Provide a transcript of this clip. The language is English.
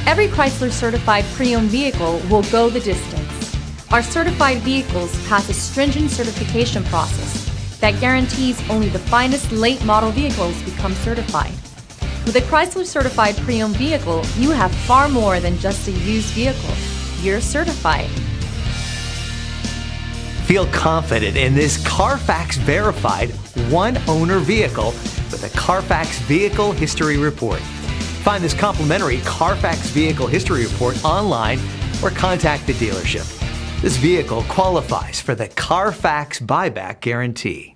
Every Chrysler certified pre-owned vehicle will go the distance. Our certified vehicles pass a stringent certification process that guarantees only the finest late model vehicles become certified. With a Chrysler certified pre-owned vehicle, you have far more than just a used vehicle. You're certified. Feel confident in this Carfax verified one-owner vehicle with a Carfax Vehicle History Report. Find this complimentary Carfax Vehicle History Report online or contact the dealership. This vehicle qualifies for the Carfax Buyback Guarantee.